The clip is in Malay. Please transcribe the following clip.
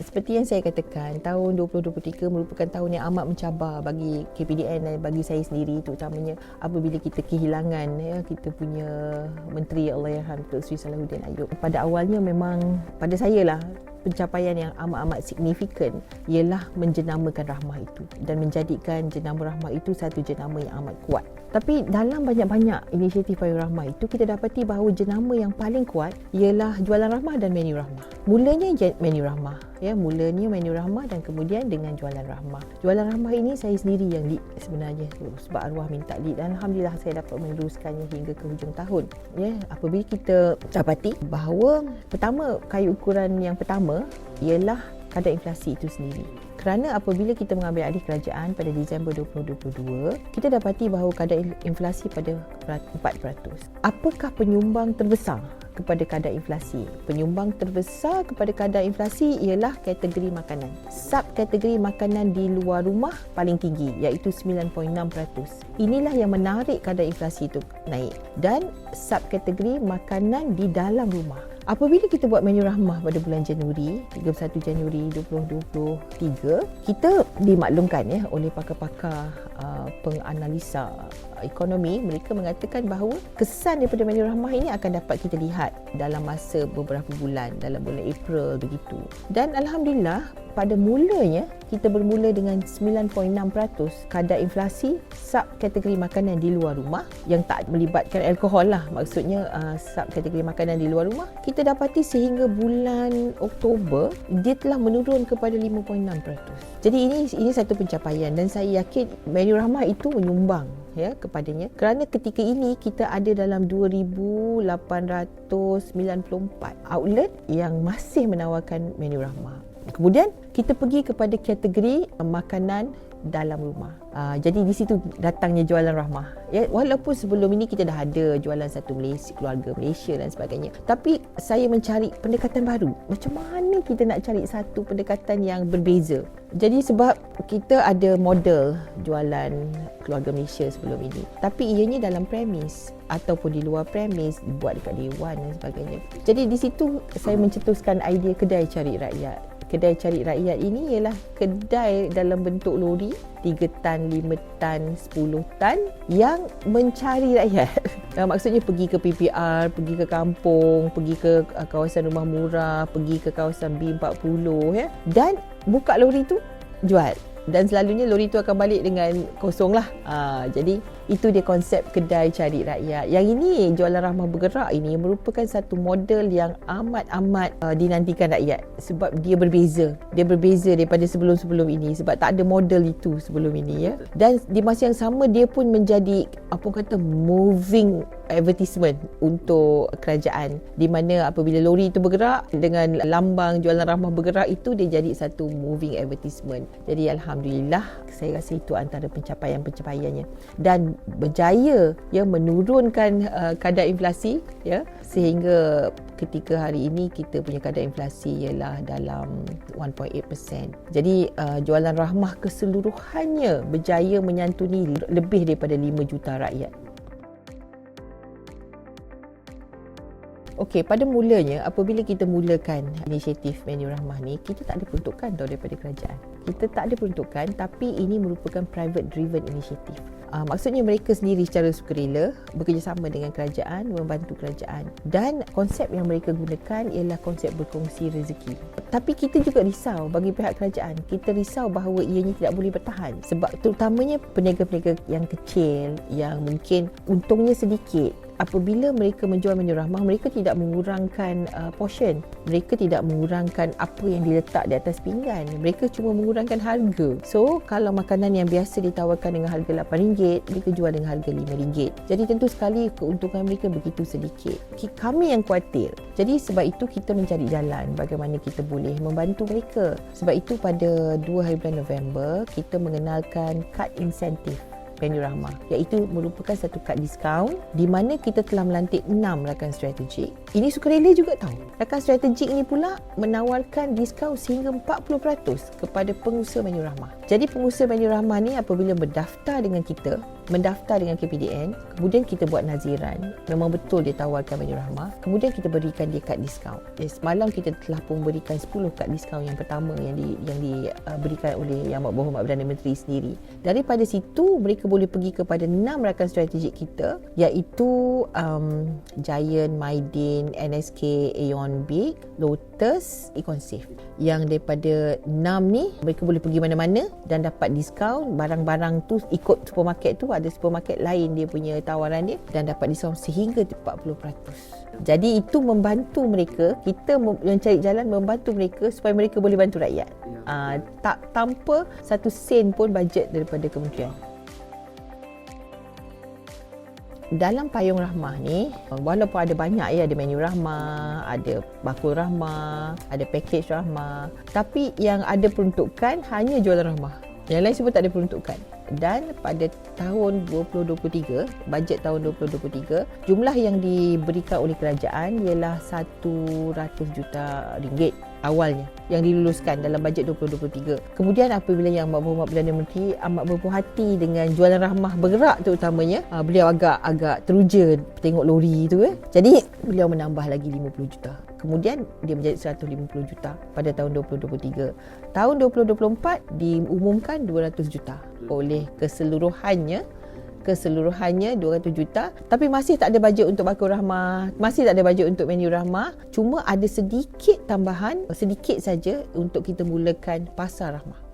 Seperti yang saya katakan, tahun 2023 merupakan tahun yang amat mencabar bagi KPDN dan bagi saya sendiri, terutamanya apabila kita kehilangan kita punya Menteri Allahyarham Datuk Seri Salahuddin Ayub. Pada awalnya memang pada saya lah, pencapaian yang amat-amat signifikan ialah menjenamakan Rahmah itu dan menjadikan jenama Rahmah itu satu jenama yang amat kuat. Tapi dalam banyak-banyak inisiatif Payung Rahmah itu, kita dapati bahawa jenama yang paling kuat ialah Jualan Rahmah dan Menu Rahmah. Mulanya Menu Rahmah, mulanya Menu Rahmah dan kemudian dengan Jualan Rahmah. Jualan Rahmah ini saya sendiri yang lead sebenarnya, sebab arwah minta lead dan alhamdulillah saya dapat meneruskannya hingga ke hujung tahun. Apabila kita dapati bahawa pertama, kayu ukuran yang pertama ialah kadar inflasi itu sendiri. Kerana apabila kita mengambil alih kerajaan pada Disember 2022, kita dapati bahawa kadar inflasi pada 4%. Apakah penyumbang terbesar kepada kadar inflasi? Penyumbang terbesar kepada kadar inflasi ialah kategori makanan. Subkategori makanan di luar rumah paling tinggi, iaitu 9.6%. Inilah yang menarik kadar inflasi itu naik. Dan subkategori makanan di dalam rumah. Apabila kita buat Menu Rahmah pada bulan Januari, 31 Januari 2023, kita dimaklumkan oleh pakar-pakar penganalisa ekonomi, mereka mengatakan bahawa kesan daripada Menu Rahmah ini akan dapat kita lihat dalam masa beberapa bulan, dalam bulan April begitu. Dan alhamdulillah, pada mulanya kita bermula dengan 9.6% kadar inflasi subkategori makanan di luar rumah yang tak melibatkan alkohol lah, maksudnya subkategori makanan di luar rumah. Kita dapati sehingga bulan Oktober dia telah menurun kepada 5.6%. Jadi ini satu pencapaian dan saya yakin Menu Rahmah itu menyumbang kepadanya, kerana ketika ini kita ada dalam 2,894 outlet yang masih menawarkan Menu Rahmah. Kemudian kita pergi kepada kategori makanan dalam rumah. Jadi di situ datangnya Jualan Rahmah. Walaupun sebelum ini kita dah ada Jualan Satu Malaysia, Keluarga Malaysia dan sebagainya. Tapi saya mencari pendekatan baru. Macam mana kita nak cari satu pendekatan yang berbeza? Jadi sebab kita ada model Jualan Keluarga Malaysia sebelum ini. Tapi ianya dalam premis ataupun di luar premis, dibuat dekat Dewan dan sebagainya. Jadi di situ saya mencetuskan idea Kedai Cari Rakyat. Kedai Cari Rakyat ini ialah kedai dalam bentuk lori 3 tan, 5 tan, 10 tan yang mencari rakyat. Maksudnya pergi ke PPR, pergi ke kampung, pergi ke kawasan rumah murah, pergi ke kawasan B40 dan buka lori tu jual. Dan selalunya lori tu akan balik dengan kosong lah. Jadi itu dia konsep Kedai Cari Rakyat. Yang ini Jualan Rahmah Bergerak ini merupakan satu model yang amat-amat dinantikan rakyat. Sebab dia berbeza. Dia berbeza daripada sebelum-sebelum ini. Sebab tak ada model itu sebelum ini. Dan di masa yang sama dia pun menjadi moving advertisement untuk kerajaan. Di mana apabila lori itu bergerak dengan lambang Jualan Rahmah Bergerak itu, dia jadi satu moving advertisement. Jadi alhamdulillah, saya rasa itu antara pencapaian-pencapaiannya. Dan berjaya menurunkan kadar inflasi sehingga ketika hari ini kita punya kadar inflasi ialah dalam 1.8%. Jadi Jualan Rahmah keseluruhannya berjaya menyantuni lebih daripada 5 juta rakyat. Okey, pada mulanya apabila kita mulakan inisiatif Menu Rahmah ni, kita tak ada peruntukan daripada kerajaan. Kita tak ada peruntukan, tapi ini merupakan private driven inisiatif. Maksudnya mereka sendiri secara sukarela bekerjasama dengan kerajaan, membantu kerajaan. Dan konsep yang mereka gunakan ialah konsep berkongsi rezeki. Tapi kita juga risau bagi pihak kerajaan. Kita risau bahawa ianya tidak boleh bertahan. Sebab terutamanya peniaga-peniaga yang kecil, yang mungkin untungnya sedikit. Apabila mereka menjual Menu Rahmah, mereka tidak mengurangkan portion. Mereka tidak mengurangkan apa yang diletak di atas pinggan. Mereka cuma mengurangkan harga. So, kalau makanan yang biasa ditawarkan dengan harga RM8, mereka jual dengan harga RM5. Jadi tentu sekali keuntungan mereka begitu sedikit. Kami yang khawatir. Jadi sebab itu kita mencari jalan bagaimana kita boleh membantu mereka. Sebab itu pada 2 hari bulan November, kita mengenalkan kad insentif Menu Rahmah, iaitu merupakan satu kad diskaun di mana kita telah melantik 6 rakan strategik. Ini sukarela juga tahu. Rakan strategik ini pula menawarkan diskaun sehingga 40% kepada pengusaha Menu Rahmah. Jadi pengusaha Menu Rahmah ni apabila berdaftar dengan kita, mendaftar dengan KPDN, kemudian kita buat naziran, memang betul dia tawarkan menu rahmah, kemudian kita berikan dia kad diskaun. Semalam kita telah pun berikan 10 kad diskaun yang pertama yang diberikan oleh Yang Berhormat Perdana Menteri sendiri. Daripada situ mereka boleh pergi kepada 6 rakan strategik kita, iaitu Giant, Maidin, NSK, Aeon Big, Lotus, Econsave. Yang daripada 6 ni mereka boleh pergi mana-mana dan dapat diskaun. Barang-barang tu ikut supermarket tu, ada supermarket lain dia punya tawaran dia, dan dapat diskaun sehingga 40%. Jadi itu membantu mereka, kita mencari jalan membantu mereka supaya mereka boleh bantu rakyat. Tak tanpa satu sen pun bajet daripada kementerian. Dalam payung rahmah ni, walaupun ada banyak ada menu rahmah, ada bakul rahmah, ada package rahmah, tapi yang ada peruntukan hanya jualan rahmah. Yang lain semua tak ada peruntukan. Dan pada tahun 2023, bajet tahun 2023, jumlah yang diberikan oleh kerajaan ialah 100 juta ringgit awalnya yang diluluskan dalam bajet 2023. Kemudian apabila Yang Berhormat Perdana Menteri amat berpuas hati dengan jualan rahmah bergerak terutamanya, beliau agak teruja tengok lori tu. Jadi beliau menambah lagi 50 juta. Kemudian dia menjadi 150 juta pada tahun 2023. Tahun 2024 diumumkan 200 juta oleh keseluruhannya 200 juta, tapi masih tak ada bajet untuk bakul rahmah, masih tak ada bajet untuk menu rahmah. Cuma ada sedikit tambahan, sedikit saja untuk kita mulakan pasar rahmah.